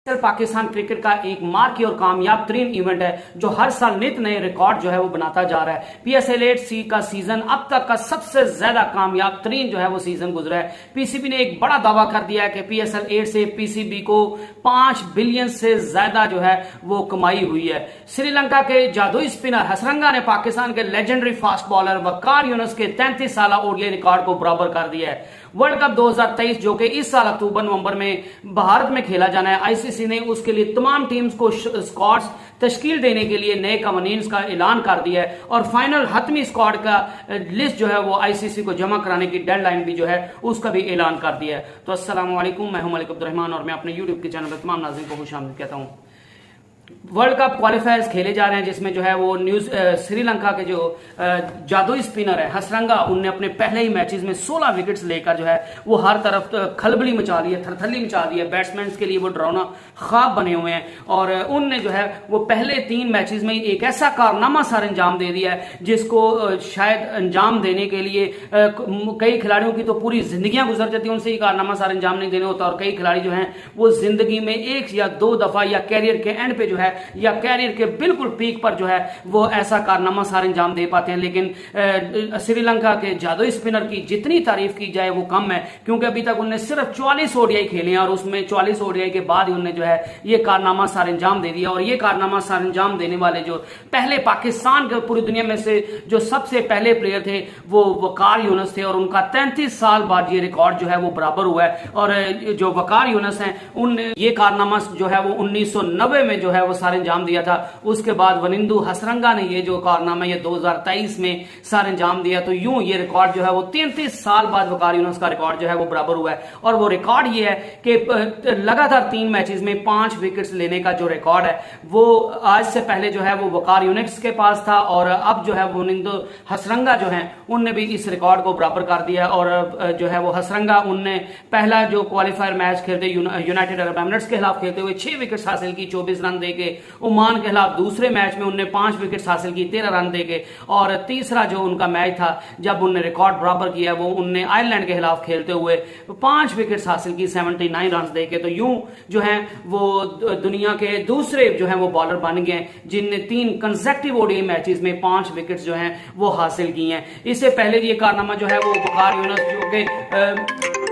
Pakistan cricket का एक marquee और कामयाब तरीन इवेंट है जो हर साल नित नए रिकॉर्ड जो है वो बनाता जा रहा है। PSL 8C का सीजन अब तक का सबसे ज्यादा कामयाब तरीन जो है वो सीजन गुजरा है। पीसीबी ने एक बड़ा दावा कर दिया है कि PSL 8 से पीसीबी को 5 बिलियन से ज्यादा जो है वो कमाई हुई है। श्रीलंका के जादुई स्पिनर हसरंगा ने पाकिस्तान के लेजेंडरी फास्ट बॉलर वकार यूनुस के 33 साल ओडीआई रिकॉर्ड को बराबर कर दिया है। वर्ल्ड कप 2023 जो कि इस साल अक्टूबर नवंबर में भारत में खेला जाना है, आईसीसी ने उसके लिए तमाम टीम्स को स्क्वाड्स तश्कील देने के लिए नए कवानीन का ऐलान कर दिया है और फाइनल हतमी स्क्वाड का लिस्ट जो है वो आईसीसी को जमा कराने की डेडलाइन भी जो है उसका भी ऐलान कर दिया है। तो अस्सलाम वालेकुम, मैं हूं मलिक अब्दुर्रहमान और मैं अपने यूट्यूब के चैनल पर तमाम नाज़रीन को खुशामदीद कहता हूं। वर्ल्ड कप क्वालिफायर्स खेले जा रहे हैं जिसमें जो है वो श्रीलंका के जो जादुई स्पिनर है हसरंगा, उनने अपने पहले ही मैचेस में 16 विकेट्स लेकर जो है वो हर तरफ खलबली मचा दी है, थरथली मचा दी है। बैट्समैन के लिए वो डरावना ख्वाब बने हुए हैं और उनने जो है वो पहले 3 मैचेस में एक ऐसा कारनामा सर अंजाम दे दिया है जिसको शायद अंजाम देने के लिए कई खिलाड़ियों की तो पूरी जिंदगियां गुजर जाती हैं, उनसे ये कारनामा सर अंजाम नहीं देने होता और कई खिलाड़ी जो हैं वो जिंदगी में 1 या 2 दफा या कैरियर के एंड पे जो है या कैरियर के बिल्कुल पीक पर जो है वो ऐसा कारनामा सारे अंजाम दे पाते हैं। लेकिन श्रीलंका के जादुई स्पिनर की जितनी तारीफ की जाए वो कम है, क्योंकि अभी तक उन्होंने सिर्फ 44 ओडीआई खेले हैं और उसमें 44 ओडीआई के बाद ही उन्होंने जो है ये कारनामा सारे अंजाम दे दिया। और ये कारनामा सारे अंजाम देने वाले जो पहले पाकिस्तान के पूरी दुनिया में से जो सबसे पहले प्लेयर थे वो वकार यूनुस थे और उनका 33 साल बाद ये रिकॉर्ड जो है वो बराबर हुआ है। और जो वकार यूनुस हैं उनने ये कारनामा जो है वो 1990 में जो है वो सारे अंजाम दिया था। उसके बाद वनिंदु हसरंगा ने ये जो कारनामा ये 2023 में सारे अंजाम दिया। तो यूं ये रिकॉर्ड जो है वो 33 साल बाद वकार यूनुस का रिकॉर्ड जो है वो बराबर हुआ है। और वो रिकॉर्ड ये है कि लगातार 3 मैचेस में 5 विकेट्स लेने का जो रिकॉर्ड है वो आज से पहले जो है वो वकार यूनुस के पास था और अब जो है वनिंदु हसरंगा जो है उनने भी इस रिकॉर्ड को बराबर कर दिया। और जो है वो हसरंगा उनने पहला जो क्वालिफायर मैच खेलते यूनाइटेड अरब एमिरेट्स के खिलाफ खेलते हुए 6 विकेट्स हासिल की 24 रन देके। ओमान के खिलाफ दूसरे मैच में उन्होंने 5 विकेट्स हासिल की 13 रन देके। और तीसरा जो उनका मैच था जब उन्होंने रिकॉर्ड बराबर किया वो उनने आयरलैंड के खिलाफ खेलते हुए 5 विकेट्स हासिल की 79 रन देके। तो यूं जो है वो दुनिया के दूसरे जो है वो बॉलर बन गए जिनने 3 कंसेक्टिव ओडीआई मैचेस में 5 विकेट्स जो हैं वो हासिल की हैं। इससे पहले ये कारनामा जो है वो वकार यूनुस जो कि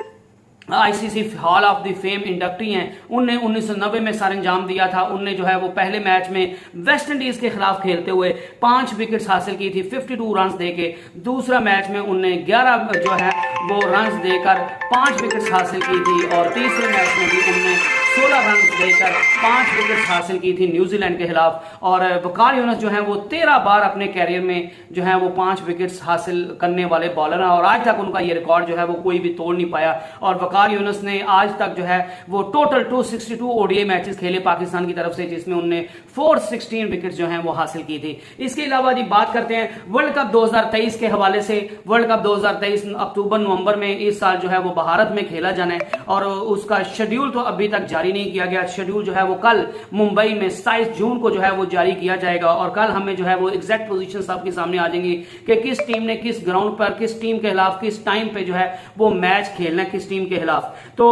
ICC hall of the fame inductee हैं, उनने 1990 में सारे अंजाम दिया था। उनने जो है वो पहले मैच में वेस्ट इंडीज के खिलाफ खेलते हुए 5 विकेट्स हासिल की थी 52 रन देके। दूसरा मैच में उनने 11 जो है वो रन देकर 5 विकेट्स हासिल की थी और तीसरे मैच में भी उनने 16 रन देकर 5 विकेट्स हासिल की थी न्यूजीलैंड के खिलाफ। और वकार यूनुस जो है वो 13 बार अपने कैरियर में जो है वो 5 विकेट्स हासिल करने वाले बॉलर हैं और आज तक उनका ये रिकॉर्ड जो है वो कोई भी तोड़ नहीं पाया। और वकार यूनुस ने आज तक जो है वो टोटल 262 ओडीआई मैचेस खेले पाकिस्तान की तरफ से, जिसमें उनने 416 विकेट्स जो हैं वो हासिल की थी। इसके अलावा जी बात करते हैं वर्ल्ड कप 2023 के हवाले से। वर्ल्ड कप 2023 अक्टूबर नवंबर में इस साल जो है वो भारत में खेला जाना है और उसका शेड्यूल तो अभी तक जारी नहीं किया गया। शेड्यूल जो है वो कल मुंबई में 27 जून को जो है वो जारी किया जाएगा और कल हमें जो है वो एग्जैक्ट पोजीशन आपके सामने आ जाएंगी कि किस टीम ने किस ग्राउंड पर किस टीम के खिलाफ किस टाइम पे जो है वो मैच खेलना है किस टीम के खिलाफ। तो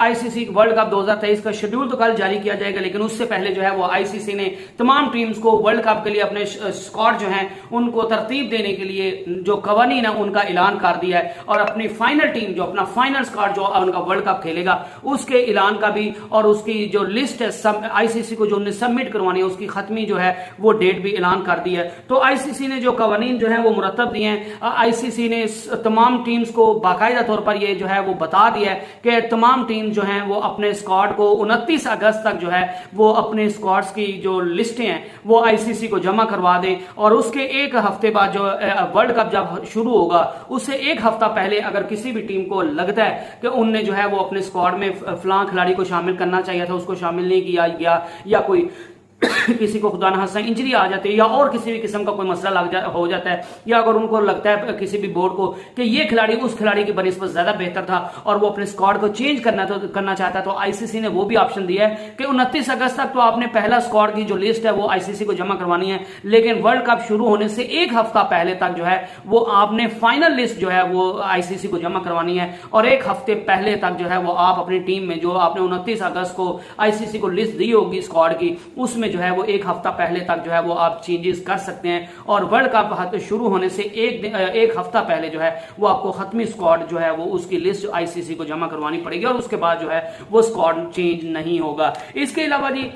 आईसीसी वर्ल्ड कप 2023 का शेड्यूल तो कल जारी किया जाएगा, लेकिन उससे पहले जो है वो आईसीसी ने तमाम टीम्स को वर्ल्ड कप के लिए अपने स्क्वाड जो हैं उनको तरतीब देने के लिए जो कवानीन है उनका ऐलान कर दिया है और अपनी फाइनल टीम जो अपना फाइनल स्क्वाड जो उनका वर्ल्ड कप खेलेगा उसके ऐलान का भी और उसकी जो लिस्ट है आईसीसी को जो उन्हें सबमिट करवानी है उसकी खत्मी जो है वो डेट भी ऐलान कर दी है। तो आईसीसी ने जो कवानीन जो है वो मुरतब दिए हैं, आईसीसी ने तमाम टीम्स को बाकायदा तौर पर ये जो है वो बता दिया है कि तमाम टीम जो हैं वो अपने स्क्वाड को 29 अगस्त तक जो है वो अपने स्क्वाड्स की जो लिस्टें हैं वो आईसीसी को जमा करवा दें और उसके 1 हफ्ते बाद जो वर्ल्ड कप जब शुरू होगा उससे 1 हफ्ता पहले अगर किसी भी टीम को लगता है कि उनने जो है वो अपने स्क्वाड में फलां खिलाड़ी को शामिल करना चाहिए था उसको शामिल नहीं किया गया या कोई किसी को खुदा न खास्ता इंजरी आ जाती है या और किसी भी किस्म का कोई मसला हो जाता है, या अगर उनको लगता है किसी भी बोर्ड को कि ये खिलाड़ी उस खिलाड़ी की बनिस्बत ज्यादा बेहतर था और वो अपने स्क्वाड को चेंज करना चाहता है, तो आईसीसी ने वो भी ऑप्शन दिया है कि 29 अगस्त तक तो आपने पहला स्क्वाड की जो लिस्ट है वो आईसीसी को जमा करवानी है, लेकिन वर्ल्ड कप शुरू होने से एक हफ्ता पहले तक जो है वो आपने फाइनल लिस्ट जो है वो आईसीसी को जमा करवानी है, और एक हफ्ते पहले तक जो है वो आप अपनी टीम में जो आपने 29 अगस्त को आईसीसी को लिस्ट दी होगी स्क्वाड की, उसमें जो है वो एक हफ्ता पहले तक जो है वो आप चेंजेस कर सकते हैं, और वर्ल्ड कप शुरू होने से एक हफ्ता पहले जो है वो आपको खत्मी स्क्वाड जो है वो उसकी लिस्ट आईसीसी को जमा करवानी पड़ेगी, और उसके बाद जो है वो स्क्वाड चेंज नहीं होगा। इसके अलावा जी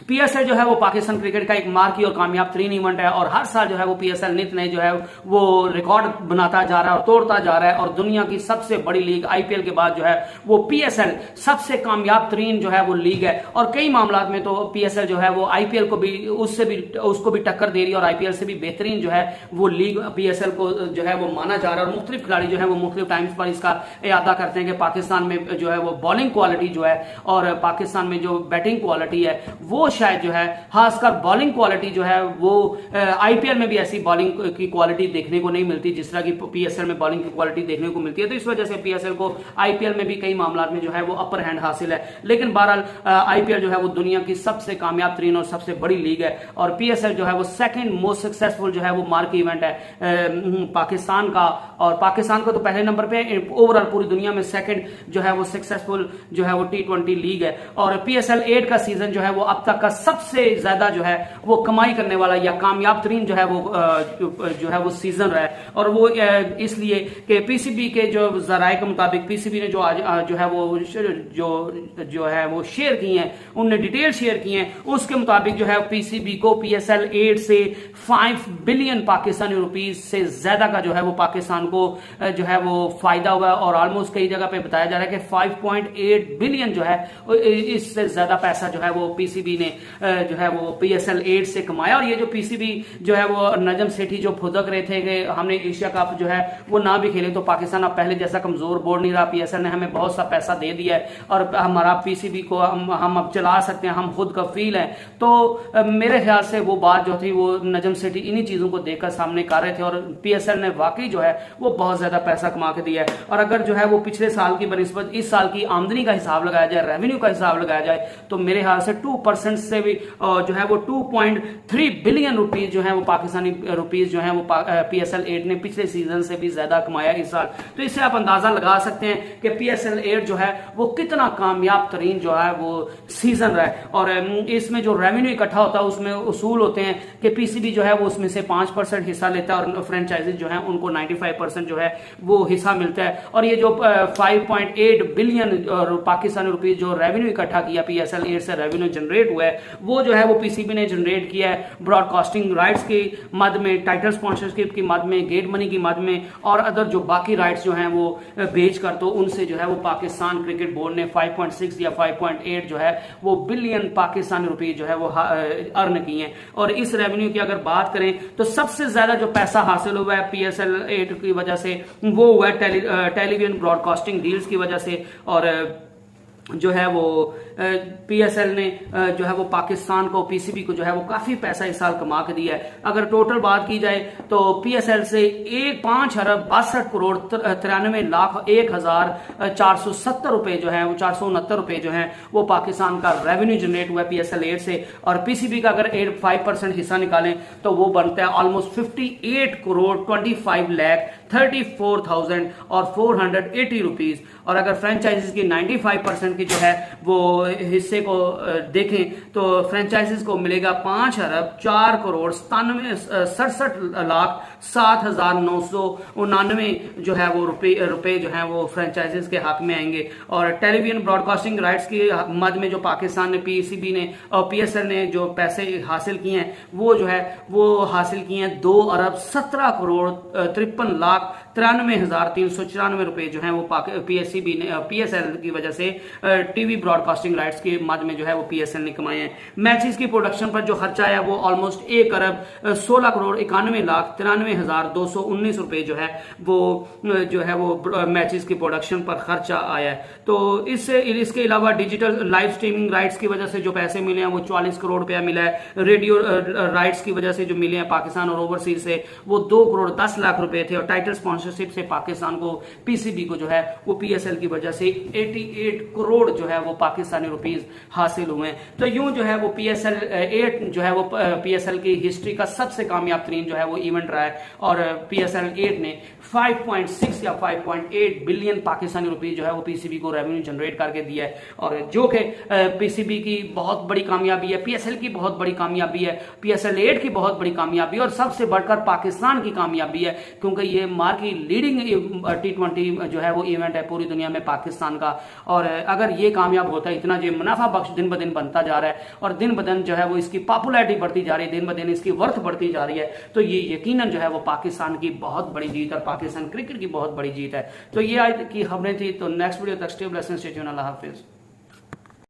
पीएसएल जो है वो पाकिस्तान क्रिकेट का एक मार्की और कामयाब तरीन इवेंट है, और हर साल जो है वो पीएसएल नित नए जो है वो रिकॉर्ड बनाता जा रहा है और तोड़ता जा रहा है, और दुनिया की सबसे बड़ी लीग आईपीएल के बाद जो है वो पीएसएल सबसे कामयाब तरीन जो है वो लीग है, और कई मामला में तो पीएसएल जो है वो आईपीएल को भी उसको भी टक्कर दे रही है, और आईपीएल से भी बेहतरीन जो है वो लीग पीएसएल को जो है वो माना जा रहा है। और मुख्तलिफ खिलाड़ी जो है वो मुख्तलिफ टाइम्स पर इसका इरादा करते हैं कि पाकिस्तान में जो है वो बॉलिंग क्वालिटी जो है और पाकिस्तान में जो बैटिंग क्वालिटी है वो शायद जो है खासकर बॉलिंग क्वालिटी जो है वो आईपीएल में भी ऐसी बॉलिंग की क्वालिटी देखने को नहीं मिलती जिस तरह की पीएसएल में बॉलिंग की क्वालिटी देखने को मिलती है, तो इस वजह से पीएसएल को आईपीएल में भी कई मामला में जो है वो अपर हैंड हासिल है। लेकिन बहरहाल आईपीएल जो है वो दुनिया की सबसे कामयाब तरीन और सबसे बड़ी लीग है, और पीएसएल जो है वो सेकंड मोस्ट सक्सेसफुल जो है वो मार्की इवेंट है पाकिस्तान का, और पाकिस्तान को तो पहले नंबर पे, ओवरऑल पूरी दुनिया में सेकंड जो है वो सक्सेसफुल जो है वो T20 लीग है। और पीएसएल 8 का सीजन जो है वो अब तक का सबसे ज्यादा जो है वो कमाई करने वाला या कामयाब तरीन जो है वो सीजन रहा है, और वो इसलिए कि पीसीबी के जो जराये के मुताबिक पीसीबी ने जो आज जो है वो शेयर किए हैं, उनने डिटेल शेयर किए हैं, उसके मुताबिक जो है पीसीबी को पीएसएल 8 से 5 बिलियन पाकिस्तानी रुपीस से ज्यादा का जो है वो पाकिस्तान को जो है वो फायदा हुआ है, और ऑलमोस्ट कई जगह पे बताया जा रहा है कि 5.8 बिलियन जो है इससे ज्यादा पैसा जो है वो पीसीबी ने जो है वो पीएसएल 8 से कमाया। और ये जो पीसीबी जो है वो नजम सेठी जो फुदक रहे थे कि हमने एशिया कप जो है वो ना भी खेले तो पाकिस्तान अब पहले जैसा कमजोर बोर्ड नहीं रहा, पीएसएल ने हमें बहुत सा पैसा दे दिया है और हमारा पीसीबी को हम अब चला सकते हैं, हम खुद कफील हैं। तो मेरे ख्याल से वो बात जो थी वो नजम सेठी इन्हीं चीजों को देखकर सामने कर रहे थे, और पीएसएल ने वाकई जो है वो बहुत ज्यादा पैसा कमा के दिया है। और अगर जो है वो पिछले साल की बनिस्बत इस साल की आमदनी का हिसाब लगाया जाए, रेवेन्यू का हिसाब लगाया जाए, तो मेरे ख्याल से 2% से भी जो है वो 2.3 बिलियन रुपीज जो है वो पाकिस्तानी रुपीज जो है वो पीएसएल 8 ने पिछले सीजन से भी ज्यादा कमाया इस साल। तो इससे आप अंदाजा लगा सकते हैं कि पीएसएल 8 जो है वो कितना कामयाब तरीन जो है वो सीजन रहा है। और इसमें जो रेवेन्यू इकट्ठा होता है उसमें उसूल होते हैं कि पीसीबी जो है वो उसमें से 5% हिस्सा लेता है, और फ्रेंचाइजीज जो है उनको 95% जो है वो हिस्सा मिलता है। और ये जो 5.8 बिलियन पाकिस्तानी रुपीज जो रेवेन्यू इकट्ठा किया पीएसएल 8 से रेवेन्यू जनरेट हुआ है, वो जो है वो पीसीबी ने जनरेट किया है ब्रॉडकास्टिंग राइट्स की मद में, टाइटल स्पॉन्सरशिप की मद में, गेट मनी की मद में, और अदर जो बाकी राइट्स जो हैं वो बेच कर, तो उनसे जो है वो पाकिस्तान क्रिकेट बोर्ड ने 5.6 या 5.8 जो है वो बिलियन पाकिस्तानी रुपये जो है वो अर्न किए हैं। और इस रेवेन्यू की अगर बात करें तो सबसे ज्यादा जो पैसा हासिल हुआ है पीएसएल 8 की वजह से वो हुआ है टेलीविजन ब्रॉडकास्टिंग डील्स की वजह से, और जो है वो पीएसएल ने जो है वो पाकिस्तान को, पीसीबी को जो है वो काफी पैसा इस साल कमा के दिया है। अगर टोटल बात की जाए तो पीएसएल से 5,62,93,01,470 रुपए जो है वो 469 रुपए जो है वो पाकिस्तान का रेवेन्यू जनरेट हुआ है पीएसएल 8 से, और पीसीबी का अगर 5% हिस्सा निकालें तो वो बनता है ऑलमोस्ट 58,25,34,480 रुपीज। और अगर फ्रेंचाइजीज की 95% की जो है वो हिस्से को देखें तो फ्रेंचाइजीज को मिलेगा 5,04,67,07,999 जो है वो रुपए जो है वो फ्रेंचाइजीज के हक में आएंगे। और टेलीविजन ब्रॉडकास्टिंग राइट्स की मद में जो पाकिस्तान ने, पीसीबी ने और पीएसएल ने जो पैसे हासिल किए हैं वो जो है वो हासिल किए हैं 2,17,53,00,000 ₹93,394 जो है वो पीएससीबी ने पीएसएल की वजह से टीवी ब्रॉडकास्टिंग राइट्स के मद में जो है वो पीएसएल ने कमाए हैं। मैचेस की प्रोडक्शन पर जो खर्चा आया वो ऑलमोस्ट 1,16,91,93,219 जो है वो मैचेस की प्रोडक्शन पर खर्चा आया है। तो इसके अलावा डिजिटल लाइव स्ट्रीमिंग राइट्स की वजह से जो पैसे मिले हैं वो 40 करोड़ रुपया मिला है। रेडियो राइट्स की वजह से जो मिले हैं पाकिस्तान और ओवरसीज से वो 2,10,00,000 रुपए थे, और टाइटल स्पॉन्सरशिप से पाकिस्तान को पीसीबी को जो है वो पीएसएल की वजह से 88 करोड़ जो है वो पाकिस्तानी रुपीस हासिल हुए हैं। तो यूं जो है वो पीएसएल 8 जो है वो पीएसएल की हिस्ट्री का सबसे कामयाब तरीन जो है वो इवेंट रहा है, और पीएसएल 8 ने 5.6 या 5.8 बिलियन पाकिस्तानी रुपीस जो है वो पीसीबी को रेवेन्यू जनरेट करके दिया है, और जो कि पीसीबी की बहुत बड़ी कामयाबी है, पीएसएल की बहुत बड़ी कामयाबी है, पीएसएल 8 की बहुत बड़ी कामयाबी है, और सबसे बढ़कर पाकिस्तान की कामयाबी है, क्योंकि ये मार्की लीडिंग T20 जो है वो इवेंट है पूरी दुनिया में पाकिस्तान का। और अगर ये कामयाब होता है, इतना जो मुनाफा बख्श दिन ब दिन बनता जा रहा है, और दिन ब दिन जो है वो इसकी पॉपुलैरिटी बढ़ती जा रही है, दिन ब दिन इसकी वर्थ बढ़ती जा रही है, तो ये यकीनन जो है वो पाकिस्तान की बहुत बड़ी जीत और पाकिस्तान क्रिकेट की बहुत बड़ी जीत है। तो ये आज की खबरें थी। तो नेक्स्ट वीडियो तक स्टे ब्लेस्ड, स्टे ट्यून्ड, अल्लाह हाफिज।